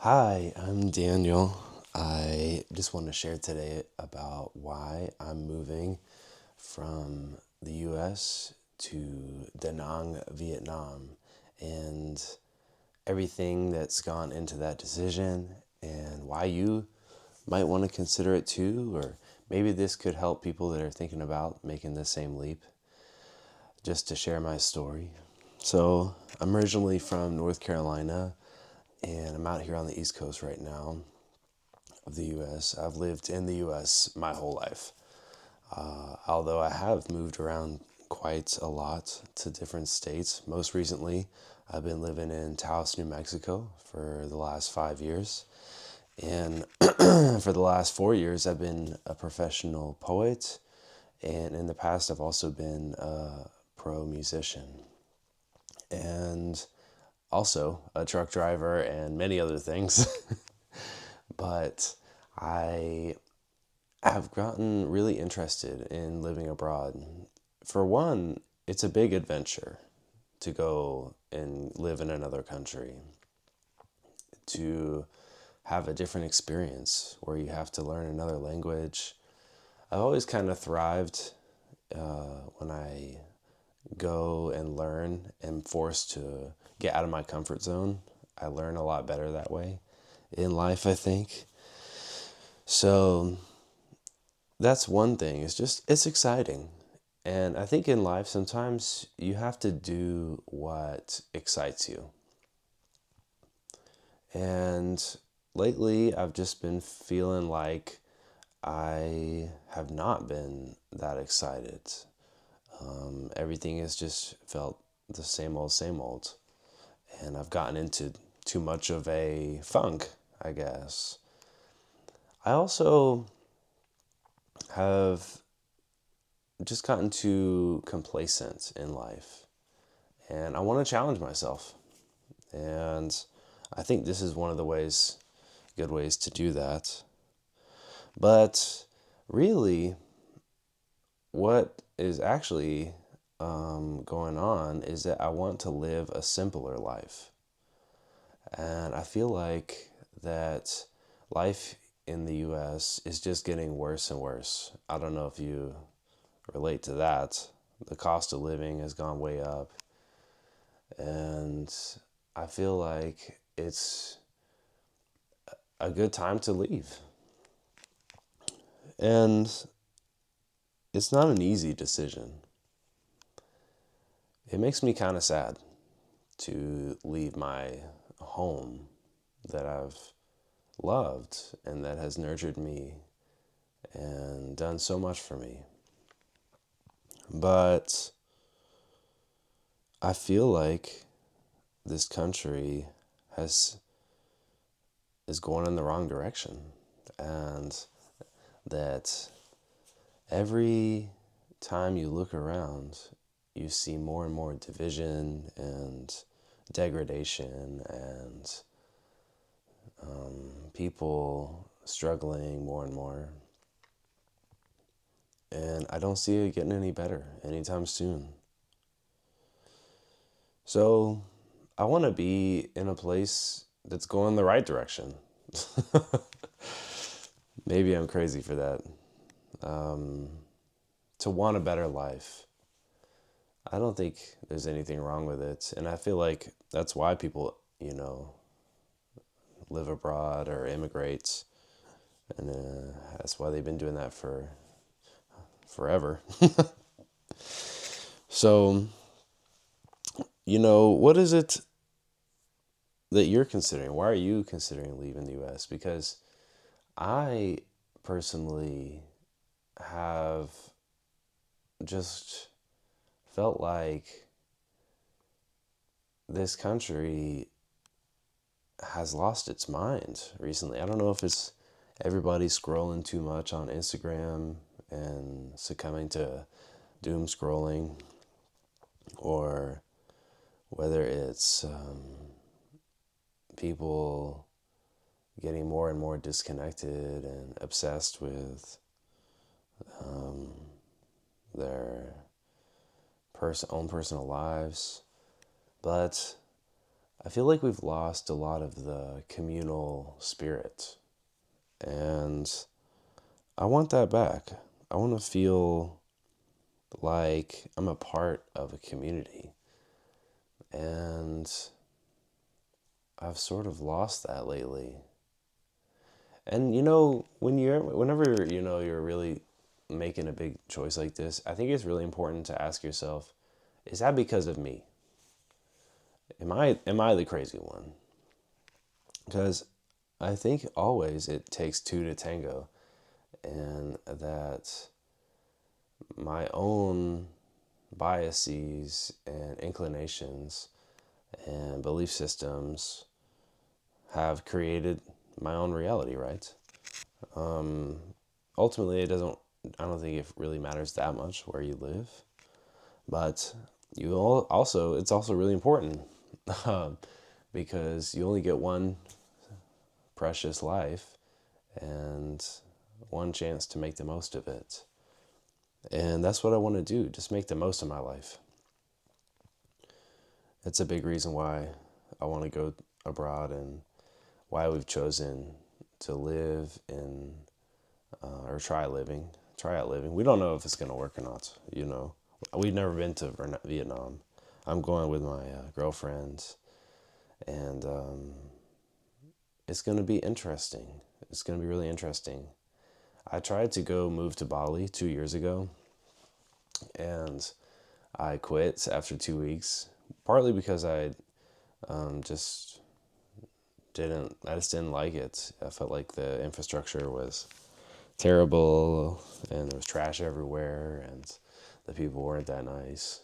Hi, I'm Daniel. I just want to share today about why I'm moving from the US to Da Nang, Vietnam, and everything that's gone into that decision, and why you might want to consider it too, or maybe this could help people that are thinking about making the same leap, just to share my story. So, I'm originally from North Carolina, and I'm out here on the East Coast right now of the US. I've lived in the US my whole life, although I have moved around quite a lot to different states. Most recently, I've been living in Taos, New Mexico for the last 5 years. And for the last 4 years, I've been a professional poet. And in the past, I've also been a pro musician and also a truck driver and many other things. But I have gotten really interested in living abroad. For one, it's a big adventure to go and live in another country, to have a different experience where you have to learn another language. I've always kind of thrived when I go and learn and forced to get out of my comfort zone. I learn a lot better that way in life, I think. So that's one thing. It's exciting. And I think in life, sometimes you have to do what excites you. And lately, I've just been feeling like I have not been that excited. Everything has just felt the same old, same old. And I've gotten into too much of a funk, I guess. I also have just gotten too complacent in life. And I want to challenge myself. And I think this is one of the good ways to do that. But really, what is actually going on is that I want to live a simpler life. And I feel like that life in the US is just getting worse and worse. I don't know if you relate to that. The cost of living has gone way up. And I feel like it's a good time to leave. And it's not an easy decision. It makes me kind of sad to leave my home that I've loved and that has nurtured me and done so much for me. But I feel like this country has is going in the wrong direction, and that every time you look around, you see more and more division and degradation and people struggling more and more. And I don't see it getting any better anytime soon. So I want to be in a place that's going the right direction. Maybe I'm crazy for that. To want a better life. I don't think there's anything wrong with it. And I feel like that's why people, live abroad or immigrate. And that's why they've been doing that for forever. So, what is it that you're considering? Why are you considering leaving the US? Because I personally have just felt like this country has lost its mind recently. I don't know if it's everybody scrolling too much on Instagram and succumbing to doom scrolling, or whether it's people getting more and more disconnected and obsessed with their own personal lives. But I feel like we've lost a lot of the communal spirit. And I want that back. I want to feel like I'm a part of a community. And I've sort of lost that lately. And whenever you're really making a big choice like this, I think it's really important to ask yourself, is that because of me? Am I the crazy one? Because I think always it takes two to tango, and that my own biases and inclinations and belief systems have created my own reality, right? Ultimately, I don't think it really matters that much where you live, but it's also really important because you only get one precious life and one chance to make the most of it. And that's what I want to do, just make the most of my life. It's a big reason why I want to go abroad and why we've chosen to live in, or try out living. We don't know if it's going to work or not, We've never been to Vietnam. I'm going with my girlfriend, and it's going to be interesting. It's going to be really interesting. I tried to go move to Bali 2 years ago, and I quit after 2 weeks, partly because just I just didn't like it. I felt like the infrastructure was terrible, and there was trash everywhere, and the people weren't that nice.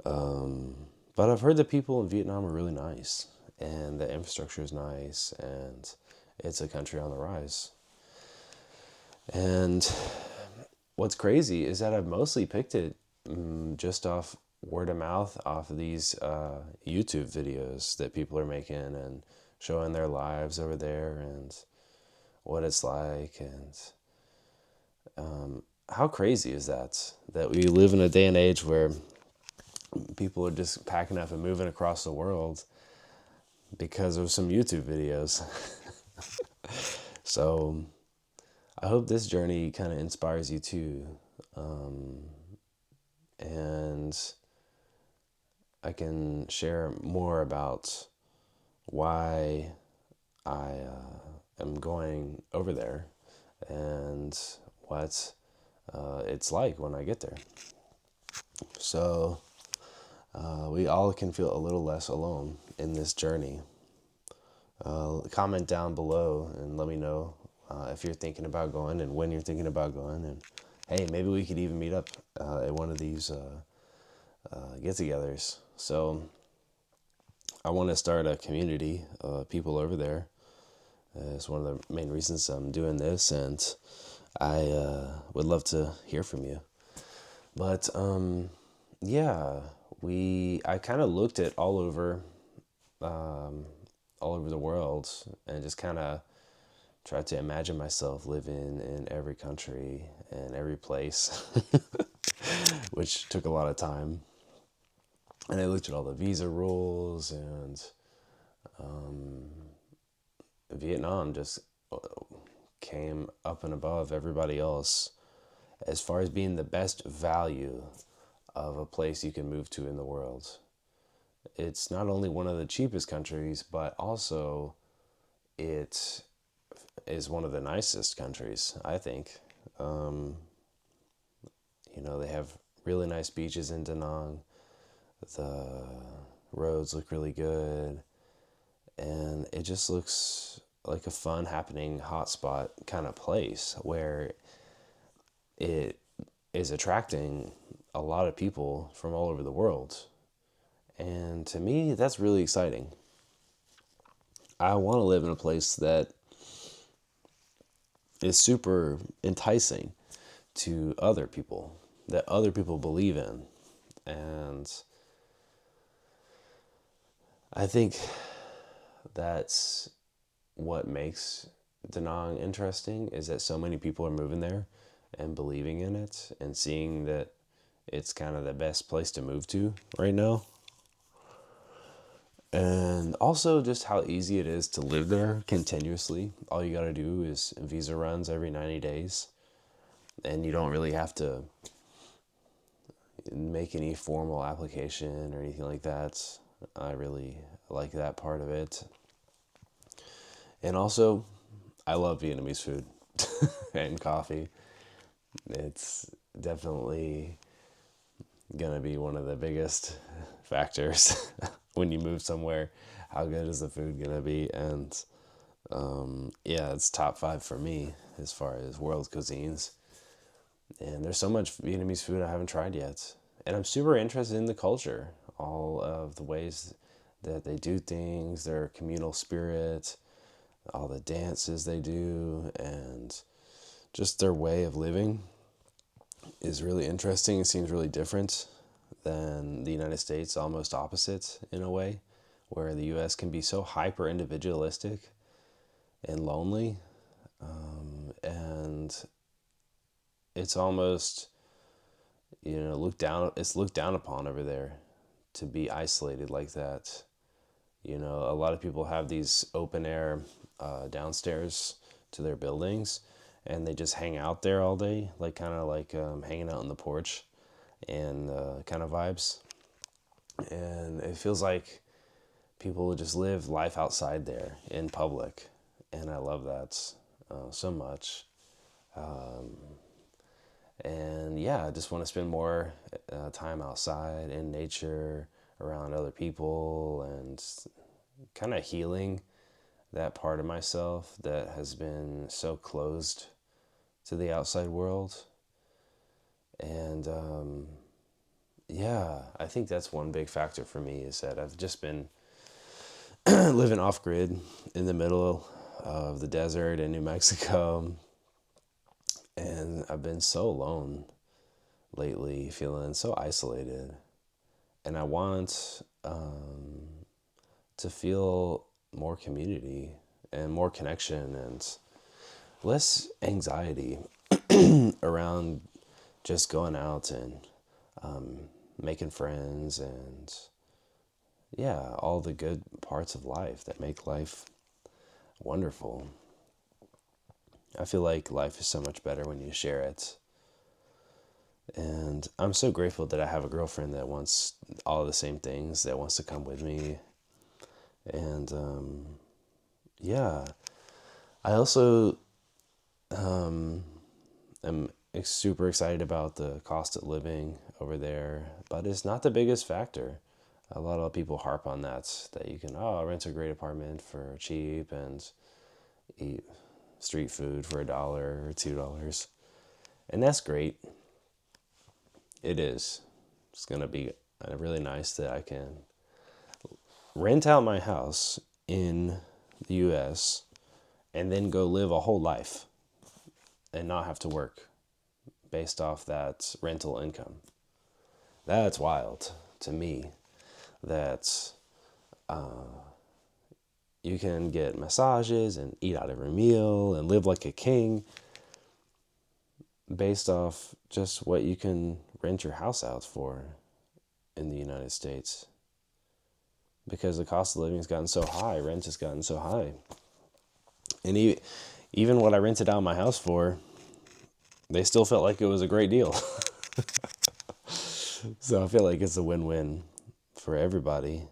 But I've heard the people in Vietnam are really nice, and the infrastructure is nice, and it's a country on the rise. And what's crazy is that I've mostly picked it just off word of mouth, off of these YouTube videos that people are making and showing their lives over there and what it's like. And how crazy is that we live in a day and age where people are just packing up and moving across the world because of some YouTube videos. So I hope this journey kind of inspires you too. And I can share more about why I am going over there and what it's like when I get there. So we all can feel a little less alone in this journey. Comment down below and let me know if you're thinking about going and when you're thinking about going. And hey, maybe we could even meet up at one of these get-togethers. So I want to start a community of people over there. It's one of the main reasons I'm doing this, and I would love to hear from you. But yeah, I kind of looked at all over the world and just kind of tried to imagine myself living in every country and every place, which took a lot of time. And I looked at all the visa rules, and Vietnam just came up and above everybody else as far as being the best value of a place you can move to in the world. It's not only one of the cheapest countries, but also it is one of the nicest countries, I think. They have really nice beaches in Da Nang. The roads look really good. And it just looks like a fun, happening hotspot kind of place where it is attracting a lot of people from all over the world. And to me, that's really exciting. I want to live in a place that is super enticing to other people, that other people believe in. And I think that's what makes Da Nang interesting, is that so many people are moving there and believing in it and seeing that it's kind of the best place to move to right now. And also just how easy it is to live there continuously. All you got to do is visa runs every 90 days, and you don't really have to make any formal application or anything like that. I really like that part of it. And also, I love Vietnamese food and coffee. It's definitely going to be one of the biggest factors when you move somewhere. How good is the food going to be? And yeah, it's top five for me as far as world cuisines. And there's so much Vietnamese food I haven't tried yet. And I'm super interested in the culture, all of the ways that they do things, their communal spirit, all the dances they do, and just their way of living is really interesting. It seems really different than the United States, almost opposite in a way, where the US can be so hyper individualistic and lonely. And it's almost, it's looked down upon over there to be isolated like that. A lot of people have these open air downstairs to their buildings, and they just hang out there all day, like kind of like hanging out on the porch and kind of vibes. And it feels like people just live life outside there in public, and I love that so much. And yeah, I just want to spend more time outside in nature, around other people, and kind of healing that part of myself that has been so closed to the outside world. And yeah, I think that's one big factor for me is that I've just been living off grid in the middle of the desert in New Mexico. And I've been so alone lately, feeling so isolated. And I want to feel more community and more connection and less anxiety around just going out and making friends and yeah, all the good parts of life that make life wonderful. I feel like life is so much better when you share it. And I'm so grateful that I have a girlfriend that wants all the same things, that wants to come with me. And yeah, I also am super excited about the cost of living over there, but it's not the biggest factor. A lot of people harp on that you can, rent a great apartment for cheap and eat street food for $1 or $2. And that's great. It is. It's going to be really nice that I can rent out my house in the US and then go live a whole life and not have to work based off that rental income. That's wild to me that you can get massages and eat out every meal and live like a king based off just what you can rent your house out for in the United States. Because the cost of living has gotten so high, rent has gotten so high. And even what I rented out my house for, they still felt like it was a great deal. So I feel like it's a win-win for everybody.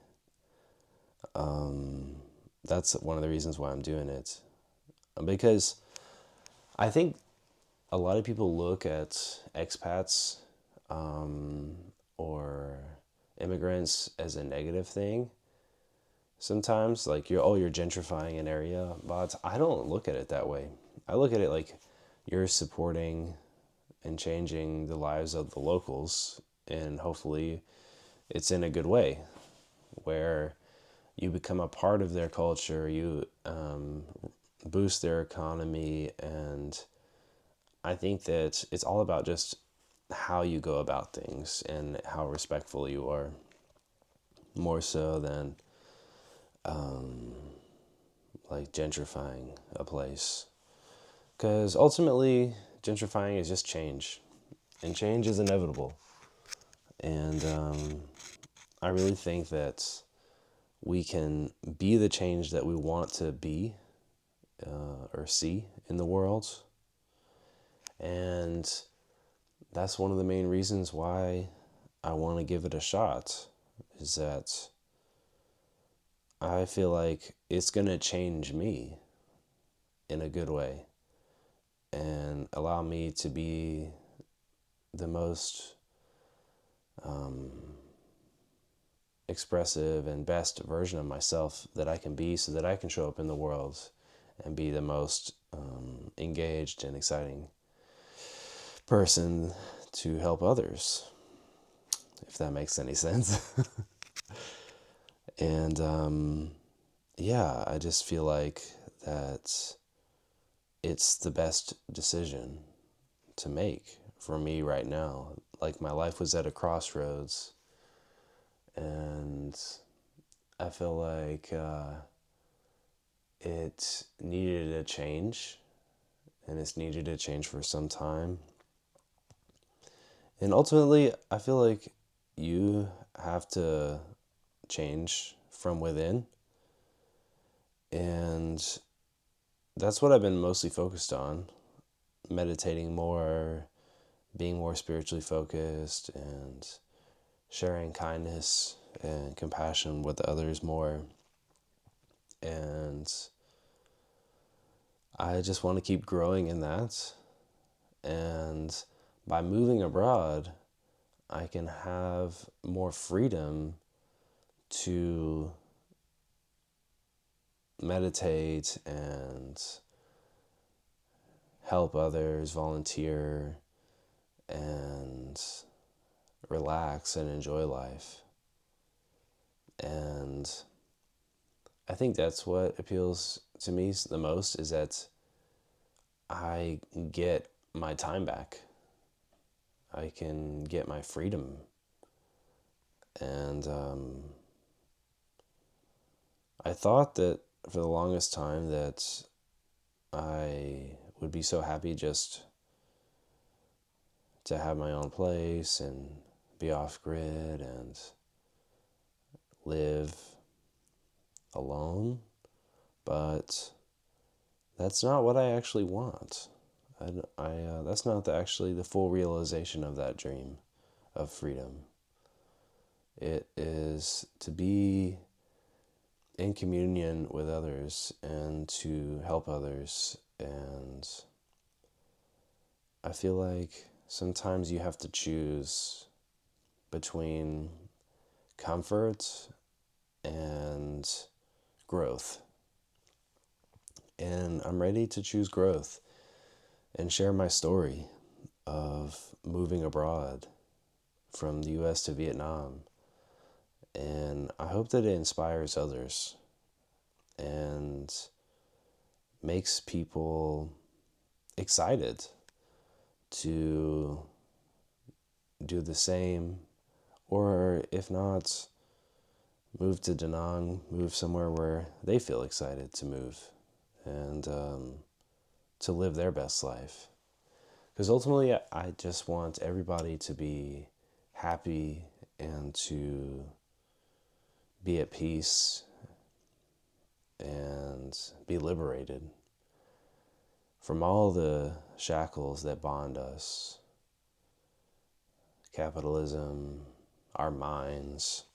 That's one of the reasons why I'm doing it. Because I think a lot of people look at expats or immigrants as a negative thing. Sometimes, like you're gentrifying an area, but I don't look at it that way. I look at it like you're supporting and changing the lives of the locals, and hopefully it's in a good way where you become a part of their culture, you boost their economy, and I think that it's all about just how you go about things and how respectful you are, more so than like gentrifying a place. Because ultimately, gentrifying is just change, and change is inevitable. And I really think that we can be the change that we want to be or see in the world. And that's one of the main reasons why I want to give it a shot, is that I feel like it's going to change me in a good way and allow me to be the most expressive and best version of myself that I can be, so that I can show up in the world and be the most engaged and exciting person to help others, if that makes any sense. And yeah, I just feel like that it's the best decision to make for me right now. Like, my life was at a crossroads, and I feel like it needed a change, and it's needed a change for some time. And ultimately, I feel like you have to change from within. And that's what I've been mostly focused on: meditating more, being more spiritually focused, and sharing kindness and compassion with others more. And I just want to keep growing in that. And by moving abroad, I can have more freedom to meditate and help others, volunteer, and relax and enjoy life. And I think that's what appeals to me the most, is that I get my time back. I can get my freedom. And I thought that for the longest time that I would be so happy just to have my own place and be off grid and live alone, but that's not what I actually want. That's not actually the full realization of that dream of freedom. It is to be in communion with others and to help others. And I feel like sometimes you have to choose between comfort and growth. And I'm ready to choose growth and share my story of moving abroad from the US to Vietnam. And I hope that it inspires others and makes people excited to do the same, or if not, move to Da Nang, move somewhere where they feel excited to move, and to live their best life. Because ultimately, I just want everybody to be happy and to be at peace and be liberated from all the shackles that bond us: capitalism, our minds,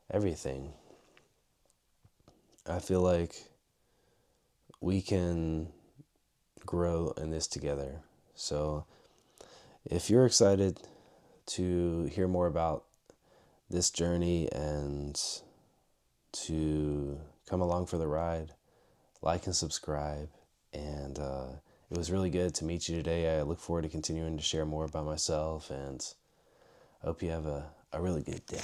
everything. I feel like we can grow in this together. So if you're excited to hear more about this journey and to come along for the ride, like and subscribe. And it was really good to meet you today. I look forward to continuing to share more about myself, and I hope you have a really good day.